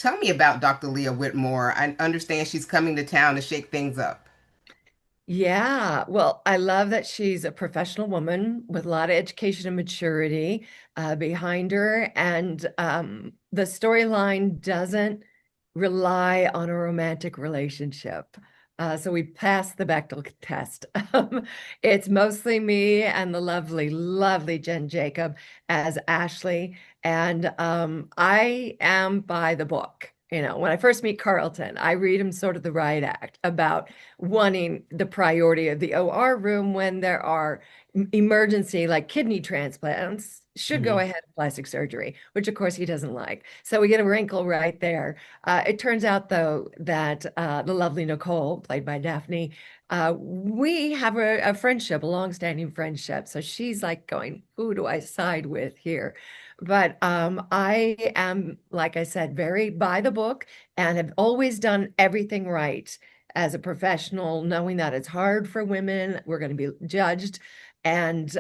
Tell me about Dr. Leah Whitmore. I understand she's coming to town to shake things up. Yeah, well, I love that she's a professional woman with a lot of education and maturity behind her. And the storyline doesn't rely on a romantic relationship. So we passed the Bechdel test. It's mostly me and the lovely, lovely Jen Jacob as Ashley. And I am by the book. You know, when I first meet Carlton, I read him sort of the riot act about wanting the priority of the OR room when there are emergency like kidney transplants should go Mhm. ahead with plastic surgery, which of course he doesn't like. So we get a wrinkle right there. It turns out though that the lovely Nicole, played by Daphne, we have a friendship, a long-standing friendship. So she's like going, who do I side with here? But I am, like I said, very by the book and have always done everything right as a professional, knowing that it's hard for women, we're going to be judged. And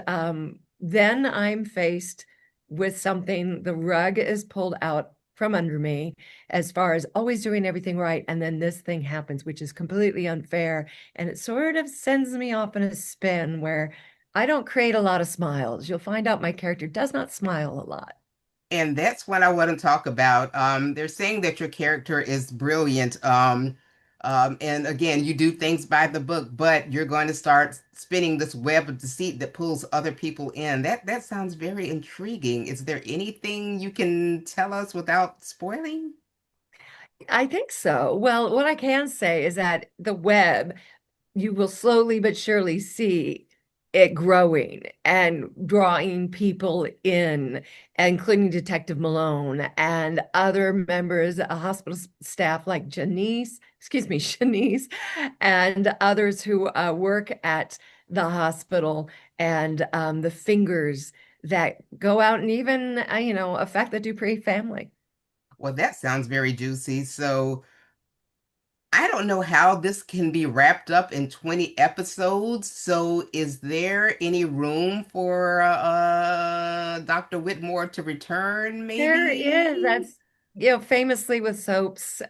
then I'm faced with something, the rug is pulled out from under me as far as always doing everything right. And then this thing happens, which is completely unfair. And it sort of sends me off in a spin where I don't create a lot of smiles. You'll find out my character does not smile a lot. And that's what I want to talk about. They're saying that your character is brilliant. And again, you do things by the book, but you're going to start spinning this web of deceit that pulls other people in. That sounds very intriguing. Is there anything you can tell us without spoiling? I think so. Well, what I can say is that the web, you will slowly but surely see it growing and drawing people in, including Detective Malone and other members of hospital staff like Shanice, and others who work at the hospital, and the fingers that go out and even, affect the Dupree family. Well, that sounds very juicy. So I don't know how this can be wrapped up in 20 episodes. So is there any room for Dr. Whitmore to return, There is. maybe? That's, famously with soaps,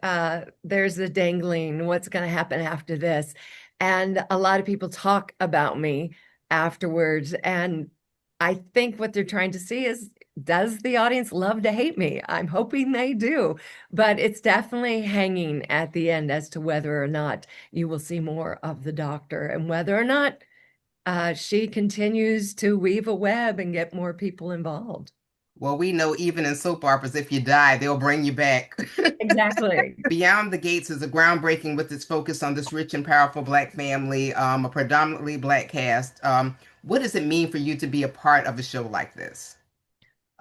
there's the dangling, what's going to happen after this? And a lot of people talk about me afterwards. And I think what they're trying to see is, does the audience love to hate me? I'm hoping they do. But it's definitely hanging at the end as to whether or not you will see more of the doctor and whether or not she continues to weave a web and get more people involved. Well, we know even in soap operas, if you die, they'll bring you back. Exactly. Beyond the Gates is a groundbreaking with its focus on this rich and powerful Black family, a predominantly Black cast. What does it mean for you to be a part of a show like this?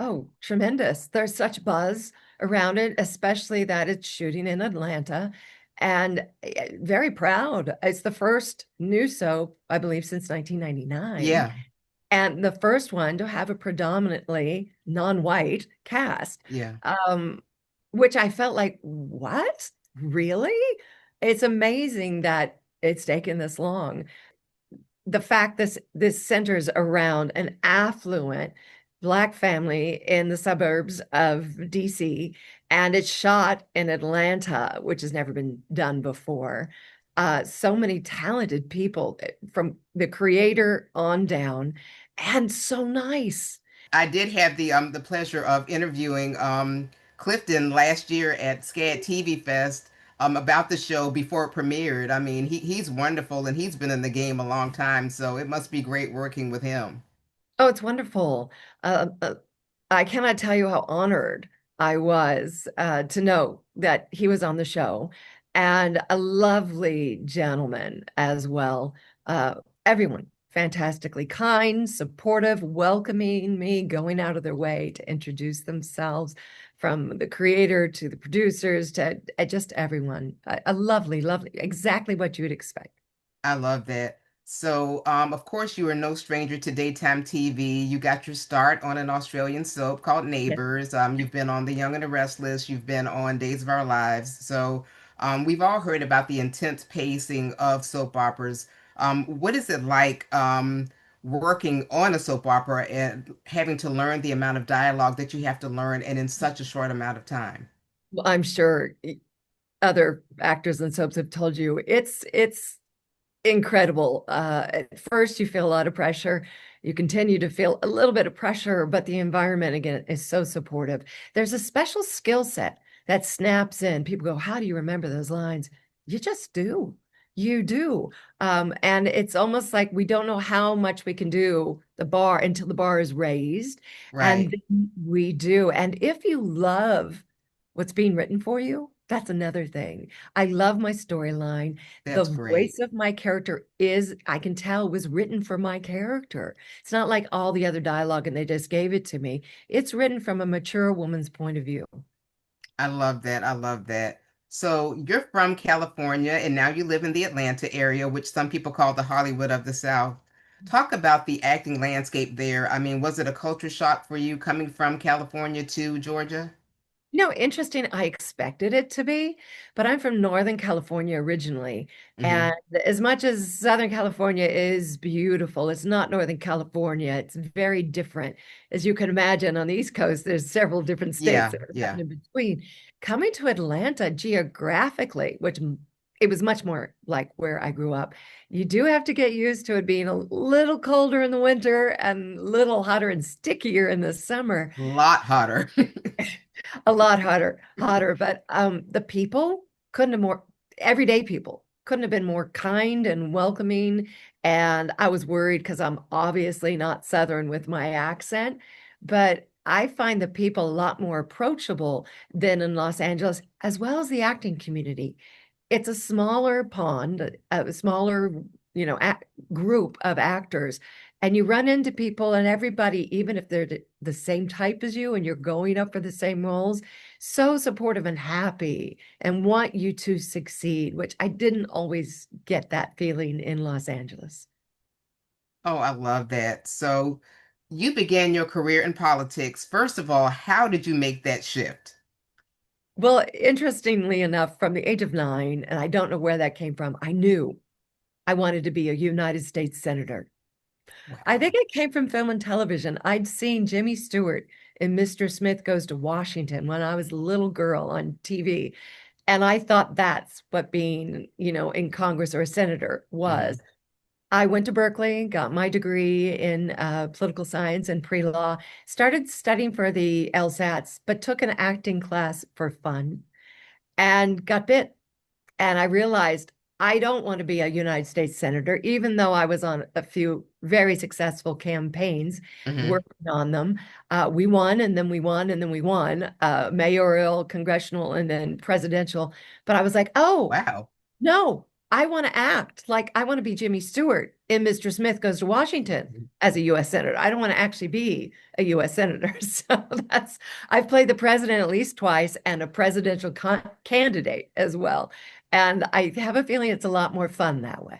Oh, tremendous. There's such buzz around it, especially that it's shooting in Atlanta. And very proud. It's the first new soap, I believe, since 1999. Yeah, And the first one to have a predominantly non-white cast, yeah. um, which I felt like, what? Really? It's amazing that it's taken this long. The fact this centers around an affluent Black family in the suburbs of DC, and it's shot in Atlanta, which has never been done before. So many talented people from the creator on down, and so nice. I did have the pleasure of interviewing Clifton last year at SCAD TV Fest about the show before it premiered. I mean, he's wonderful and he's been in the game a long time, so it must be great working with him. Oh, it's wonderful. Uh, uh, I cannot tell you how honored I was to know that he was on the show, and a lovely gentleman as well. Everyone fantastically kind, supportive, welcoming me, going out of their way to introduce themselves, from the creator to the producers to just everyone. A lovely, lovely, exactly what you would expect. I love that. So, of course, you are no stranger to daytime TV. You got your start on an Australian soap called Yeah. Neighbours. You've been on The Young and the Restless. You've been on Days of Our Lives. So, we've all heard about the intense pacing of soap operas. What is it like working on a soap opera and having to learn the amount of dialogue that you have to learn and in such a short amount of time? I'm sure other actors and soaps have told you it's incredible. At first, you feel a lot of pressure. You continue to feel a little bit of pressure, but the environment again is so supportive. There's a special skill set that snaps in. People go, "How do you remember those lines?" You just do. You do. And it's almost like we don't know how much we can do the bar until the bar is raised. And Right. then we do. And if you love what's being written for you, that's another thing. I love my storyline. The That's great. voice of my character is, I can tell, was written for my character. It's not like all the other dialogue and they just gave it to me. It's written from a mature woman's point of view. I love that. I love that. So you're from California and now you live in the Atlanta area, which some people call the Hollywood of the South. Talk about the acting landscape there. I mean, was it a culture shock for you coming from California to Georgia? Interesting. I expected it to be, but I'm from Northern California originally. Hmm. And as much as Southern California is beautiful, it's not Northern California. It's very different. As you can imagine, on the East Coast, there's several different states Yeah, that are cut yeah. in between. Coming to Atlanta geographically, it was much more like where I grew up. You do have to get used to it being a little colder in the winter and a little hotter and stickier in the summer. Lot hotter. A lot hotter, but the people couldn't have more everyday people couldn't have been more kind and welcoming. And I was worried because I'm obviously not Southern with my accent, but I find the people a lot more approachable than in Los Angeles, as well as the acting community. It's a smaller pond, a smaller, group of actors, and you run into people, and everybody, even if they're the same type as you and you're going up for the same roles, so supportive and happy and want you to succeed, which I didn't always get that feeling in Los Angeles. Oh, I love that. So you began your career in politics. First of all, how did you make that shift? Well, interestingly enough, from the age of 9, and I don't know where that came from, I knew I wanted to be a United States Senator. I Wow. think it came from film and television. I'd seen Jimmy Stewart in Mr. Smith Goes to Washington when I was a little girl on TV. And I thought that's what being, in Congress or a senator was. Hmm. I went to Berkeley, got my degree in political science and pre-law, started studying for the LSATs, but took an acting class for fun and got bit. And I realized I don't want to be a United States Senator, even though I was on a few very successful campaigns Hmm. working on them. We won, and then we won, and then we won, mayoral, congressional, and then presidential. But I was like, oh, Wow. no, I want to act like I want to be Jimmy Stewart in Mr. Smith Goes to Washington as a U.S. Senator. I don't want to actually be a U.S. Senator. So I've played the president at least twice and a presidential candidate as well. And I have a feeling it's a lot more fun that way.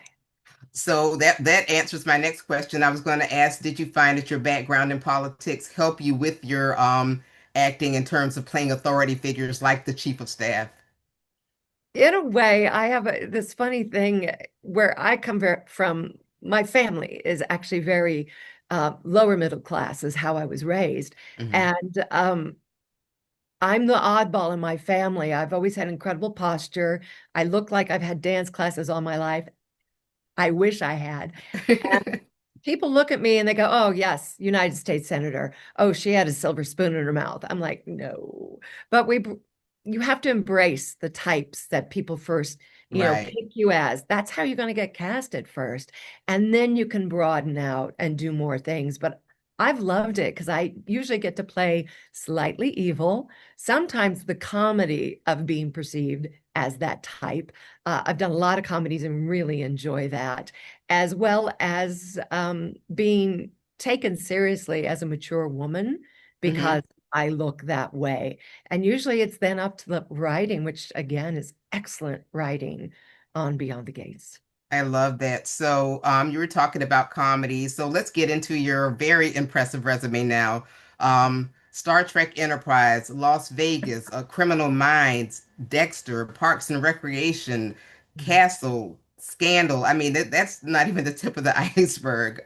So that answers my next question. I was going to ask, did you find that your background in politics help you with your acting in terms of playing authority figures like the chief of staff? In a way, I have this funny thing where I come from. My family is actually very lower middle class, is how I was raised. Hmm. And I'm the oddball in my family. I've always had incredible posture. I look like I've had dance classes all my life. I wish I had. And people look at me and they go, "Oh, yes, United States Senator. Oh, she had a silver spoon in her mouth." I'm like, "No." But you have to embrace the types that people first, Right. pick you as. That's how you're going to get cast at first. And then you can broaden out and do more things. But I've loved it because I usually get to play slightly evil, sometimes the comedy of being perceived as that type. I've done a lot of comedies and really enjoy that, as well as being taken seriously as a mature woman Hmm. because I look that way. And usually it's then up to the writing, which again is excellent writing on Beyond the Gates. I love that. So, you were talking about comedy. So let's get into your very impressive resume now. Star Trek Enterprise, Las Vegas, Criminal Minds, Dexter, Parks and Recreation, Castle, Scandal. I mean, that's not even the tip of the iceberg.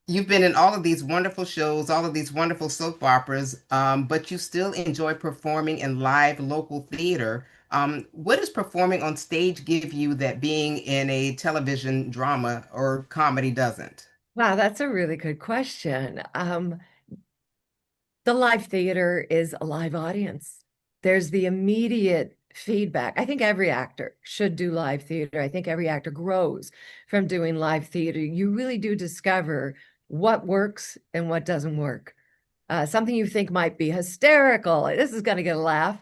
You've been in all of these wonderful shows, all of these wonderful soap operas, but you still enjoy performing in live local theater. What does performing on stage give you that being in a television drama or comedy doesn't? Wow, that's a really good question. The live theater is a live audience. There's the immediate feedback. I think every actor should do live theater. I think every actor grows from doing live theater. You really do discover what works and what doesn't work. Something you think might be hysterical. This is going to get a laugh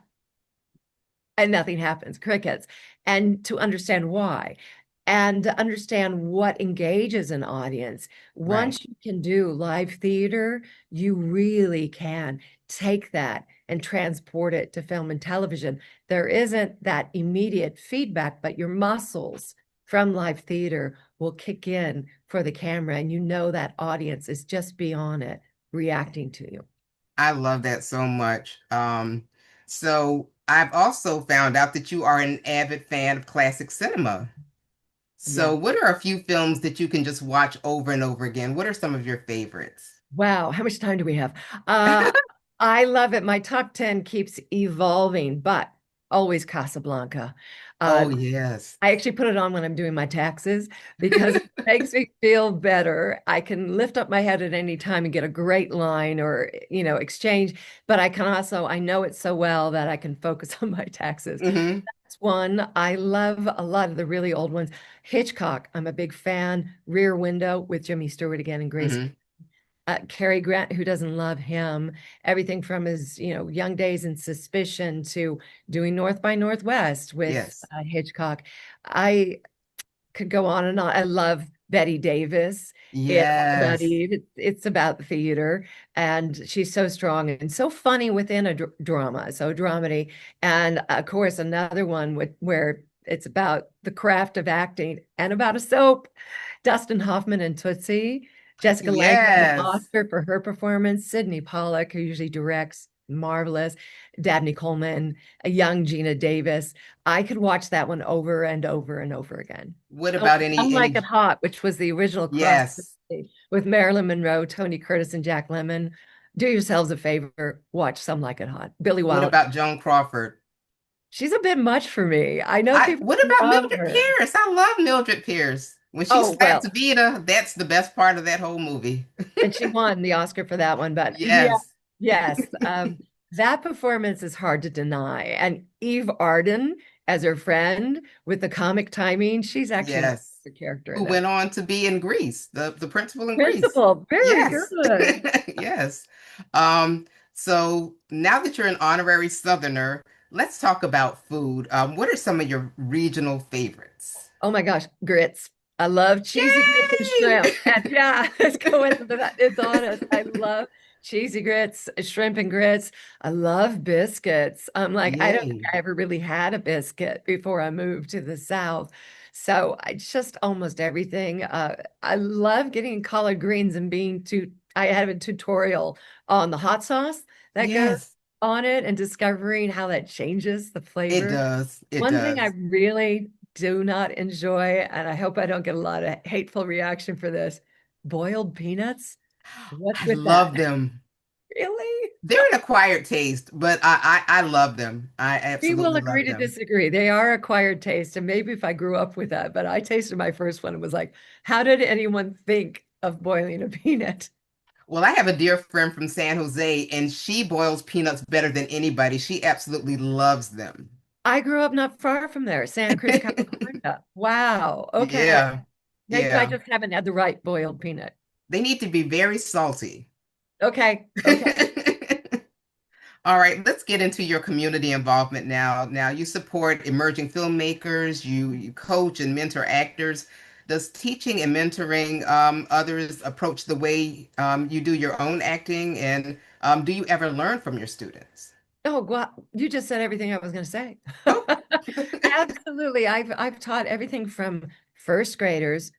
and nothing happens, crickets. And to understand why and to understand what engages an audience. Right. Once you can do live theater, you really can take that and transport it to film and television. There isn't that immediate feedback, but your muscles from live theater will kick in for the camera, and you know that audience is just beyond it, reacting to you. I love that so much. So I've also found out that you are an avid fan of classic cinema. Yeah. So what are a few films that you can just watch over and over again? What are some of your favorites? Wow, how much time do we have? Uh, I love it. My top 10 keeps evolving, but always Casablanca. Uh, Oh, yes. I actually put it on when I'm doing my taxes because it makes me feel better. I can lift up my head at any time and get a great line or, exchange, but I can also, I know it so well that I can focus on my taxes. Hmm. That's one. I love a lot of the really old ones. Hitchcock, I'm a big fan. Rear Window with Jimmy Stewart again and Grace Hmm. Cary Grant, who doesn't love him? Everything from his, young days in Suspicion to doing North by Northwest with Yes. Hitchcock. I could go on and on. I love Betty Davis. It's about Yes. Eve. It's about theater, and she's so strong and so funny within a drama, so dramedy. And of course, another one where it's about the craft of acting and about a soap. Dustin Hoffman and Tootsie. Jessica Lange won an Yes. Oscar for her performance. Sydney Pollack, who usually directs, marvelous. Dabney Coleman, a young Gina Davis. I could watch that one over and over and over again. What Oh, about Some Like It any? Hot, which was the original cross Yes. with Marilyn Monroe, Tony Curtis, and Jack Lemmon. Do yourselves a favor, watch Some Like It Hot. Billy What Wilder. about Joan Crawford? She's a bit much for me. I know I people what about love Mildred her. Pierce? I love Mildred Pierce. When she Oh, slaps well, Vita, that's the best part of that whole movie. and she won the Oscar for that one. But yeah, Yes. yes, that performance is hard to deny. And Eve Arden as her friend with the comic timing, she's actually my Yes. favorite character Who in that. went on to be in Greece, the principal in Greece. Principal, very Yes. good. Yes. Um, so now that you're an honorary Southerner, let's talk about food. What are some of your regional favorites? Oh my gosh, grits. I love cheesy grits and Yay! shrimp. And yeah, it's coincidental. It's honest. I love cheesy grits, shrimp and grits. I love biscuits. I'm like, I don't think Yay. I ever really had a biscuit before I moved to the South. So I just almost everything. I love getting collard greens and I have a tutorial on the hot sauce that goes Yes, on it and discovering how that changes the it flavor. does. It One thing I does. really do not enjoy, and I hope I don't get a lot of hateful reaction for this, boiled peanuts. What's I with that? love them. Really? They're an acquired taste, but I love them. I We will absolutely agree love to them. disagree. They are acquired taste, and maybe if I grew up with that, but I tasted my first one and was like, how did anyone think of boiling a peanut? Well, I have a dear friend from San Jose, and she boils peanuts better than anybody. She absolutely loves them. I grew up not far from there, Santa Cruz, California. Wow. Okay. Yeah, Maybe I yeah. just haven't had the right boiled peanut. They need to be very salty. Okay. Okay. All right, let's get into your community involvement now. Now, you support emerging filmmakers, you coach and mentor actors. Does teaching and mentoring others approach the way you do your own acting? And do you ever learn from your students? Oh, well, you just said everything I was going to say. Oh, Absolutely. I've taught everything from first graders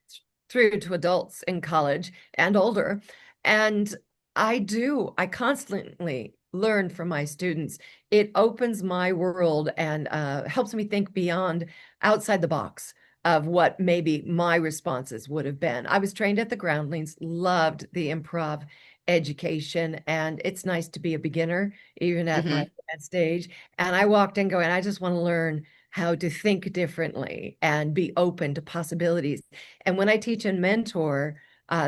through to adults in college and older. And I constantly learn from my students. It opens my world and helps me think beyond outside the box. of what maybe my responses would have been. I was trained at the Groundlings, loved the improv education, and it's nice to be a beginner, even at my Hmm. advanced stage. And I walked in going, I just want to learn how to think differently and be open to possibilities. And when I teach and mentor,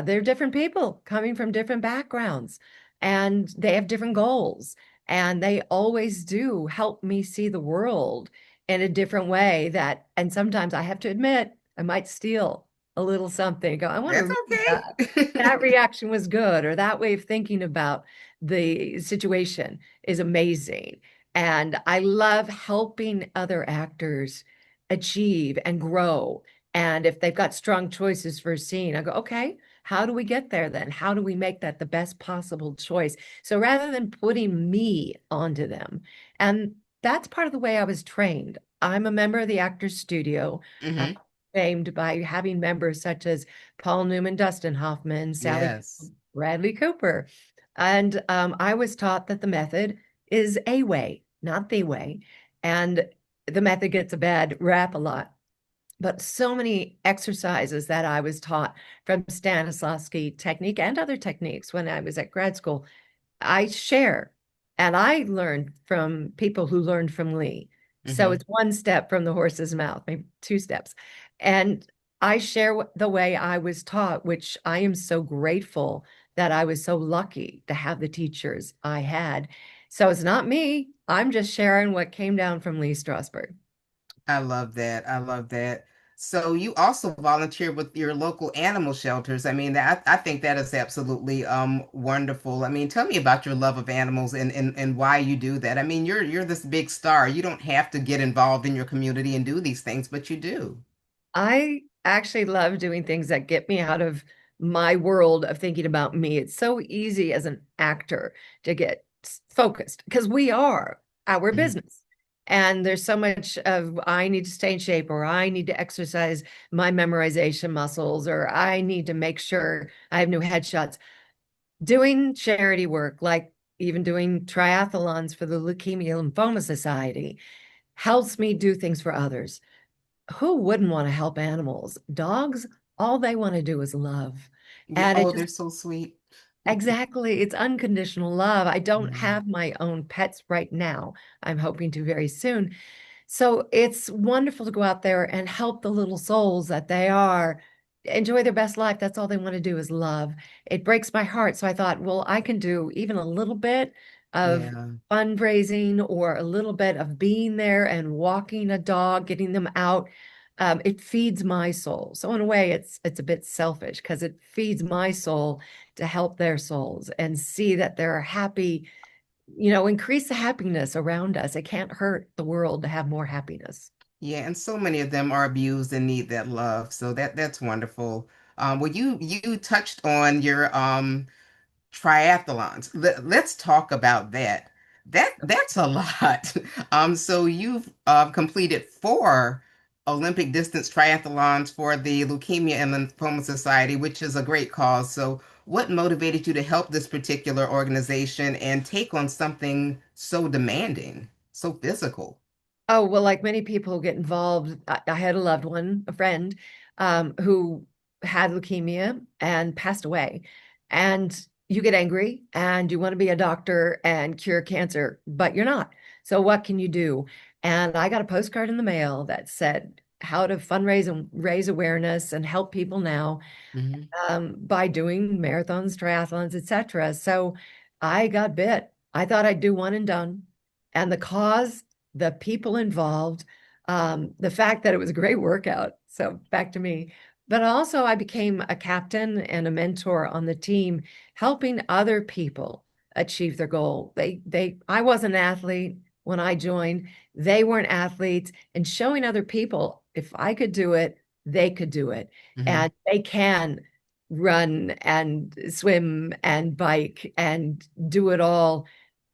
they're different people coming from different backgrounds, and they have different goals. And they always do help me see the world in a different way that, and sometimes I have to admit, I might steal a little something. Go, I want to That's read that. okay. That reaction was good, or that way of thinking about the situation is amazing. And I love helping other actors achieve and grow. And if they've got strong choices for a scene, I go, okay, how do we get there then? How do we make that the best possible choice? So rather than putting me onto them, and that's part of the way I was trained. I'm a member of the Actors Studio, uh, Hmm. famed by having members such as Paul Newman, Dustin Hoffman, Sally, Yes. Bradley Cooper. And I was taught that the method is a way, not the way. And the method gets a bad rap a lot. But so many exercises that I was taught from Stanislavski technique and other techniques when I was at grad school I share, and I learned from people who learned from Lee. So Hmm. it's one step from the horse's mouth, maybe two steps. And I share the way I was taught, which I am so grateful that I was so lucky to have the teachers I had. So it's not me. I'm just sharing what came down from Lee Strasberg. I love that. I love that. So you also volunteer with your local animal shelters. I mean, I think that is absolutely wonderful. I mean, tell me about your love of animals and why you do that. I mean, you're this big star. You don't have to get involved in your community and do these things, but you do. I actually love doing things that get me out of my world of thinking about me. It's so easy as an actor to get focused because we are our Mhm. business. And there's so much of I need to stay in shape, or I need to exercise my memorization muscles, or I need to make sure I have new headshots. Doing charity work, like even doing triathlons for the Leukemia and Lymphoma Society, helps me do things for others. Who wouldn't want to help animals? Dogs, all they want to do is love. Yeah. And it Oh, just they're so sweet. exactly, it's unconditional love. I don't Mhm. have my own pets right now. I'm hoping to very soon. So it's wonderful to go out there and help the little souls that they are enjoy their best life. That's all they want to do is love. It breaks my heart. So I thought, well, I can do even a little bit of Yeah. fundraising or a little bit of being there and walking a dog, getting them out. It feeds my soul. So in a way, it's a bit selfish because it feeds my soul to help their souls and see that they're happy, increase the happiness around us. It can't hurt the world to have more happiness. Yeah, and so many of them are abused and need that love. So that's wonderful. Well, you touched on your triathlons. Let's talk about that. That's a lot. So you've completed four Olympic distance triathlons for the Leukemia and Lymphoma Society, which is a great cause. So what motivated you to help this particular organization and take on something so demanding, so physical? Oh, well, like many people who get involved, I had a loved one, a friend, who had leukemia and passed away. And you get angry and you want to be a doctor and cure cancer, but you're not. So what can you do? And I got a postcard in the mail that said how to fundraise and raise awareness and help people now Hmm. by doing marathons, triathlons, etc. So I got bit. I thought I'd do one and done. And the cause, the people involved, the fact that it was a great workout. So back to me. But also, I became a captain and a mentor on the team, helping other people achieve their goal. I wasn't an athlete when I joined. They weren't athletes, and showing other people if I could do it, they could do it, Hmm. and they can run and swim and bike and do it all.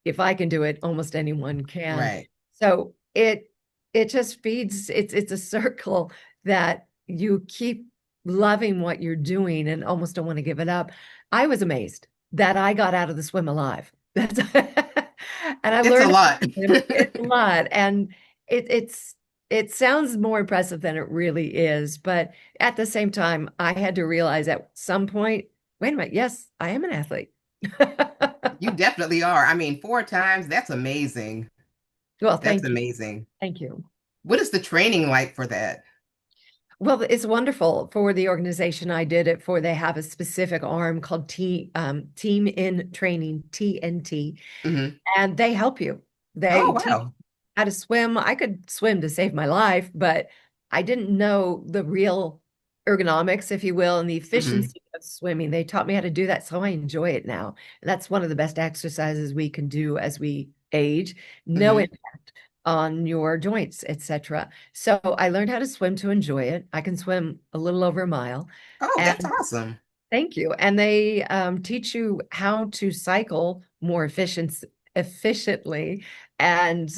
If I can do it, almost anyone can. Right. So it just feeds, it's a circle that you keep loving what you're doing and almost don't want to give it up. I was amazed that I got out of the swim alive. And I It's a learned lot. it's a lot. And it's it sounds more impressive than it really is, but at the same time, I had to realize at some point, wait a minute, yes, I am an athlete. You definitely are. I mean, 4 times, that's amazing. Well, That's thank you. amazing. Thank you. What is the training like for that? Well, it's wonderful for the organization I did it for. They have a specific arm called Team in Training, TNT, Hmm. and they help you. Oh, They teach wow. how to swim. I could swim to save my life, but I didn't know the real ergonomics, if you will, and the Hmm. efficiency of swimming. They taught me how to do that, so I enjoy it now. That's one of the best exercises we can do as we age. No Hmm. impact on your joints, etc. So I learned how to swim to enjoy it. I can swim a little over a mile. Oh, that's And awesome. thank you. And they teach you how to cycle more efficiently. And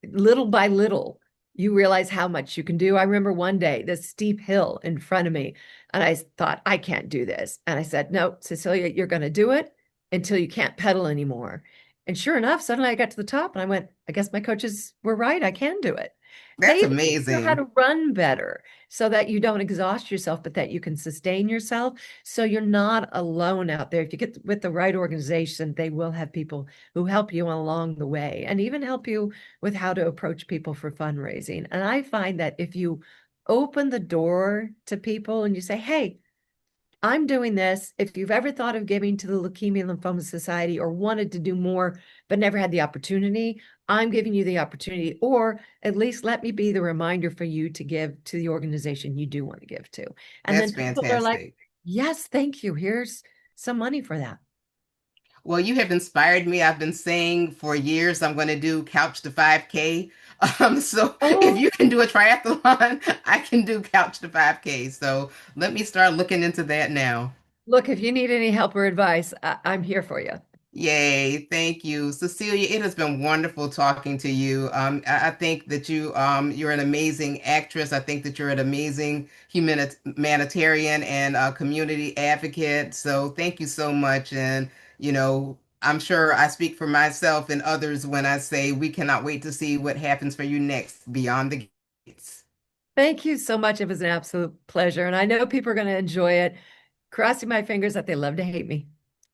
little by little, you realize how much you can do. I remember one day, this steep hill in front of me, and I thought, I can't do this. And I said, no, Cecelia, you're going to do it until you can't pedal anymore. And sure enough, suddenly I got to the top and I went, I guess my coaches were right. I can do it. They That's even teach you how amazing. to run better so that you don't exhaust yourself, but that you can sustain yourself. So you're not alone out there. If you get with the right organization, they will have people who help you along the way and even help you with how to approach people for fundraising. And I find that if you open the door to people and you say, hey, I'm doing this. If you've ever thought of giving to the Leukemia and Lymphoma Society or wanted to do more, but never had the opportunity, I'm giving you the opportunity, or at least let me be the reminder for you to give to the organization you do want to give to. And That's then people are like, fantastic. yes, thank you. Here's some money for that. Well, you have inspired me. I've been saying for years I'm going to do couch to 5K. So if Oh, you can do a triathlon, I can do couch to 5K. So let me start looking into that now. look, if you need any help or advice, I'm here for you. Yay, thank you. Cecilia, it has been wonderful talking to you. I think that you're an amazing actress. I think that you're an amazing humanitarian and community advocate. So thank you so much. And, I'm sure I speak for myself and others when I say we cannot wait to see what happens for you next beyond the gates. Thank you so much. It was an absolute pleasure. And I know people are going to enjoy it. Crossing my fingers that they love to hate me.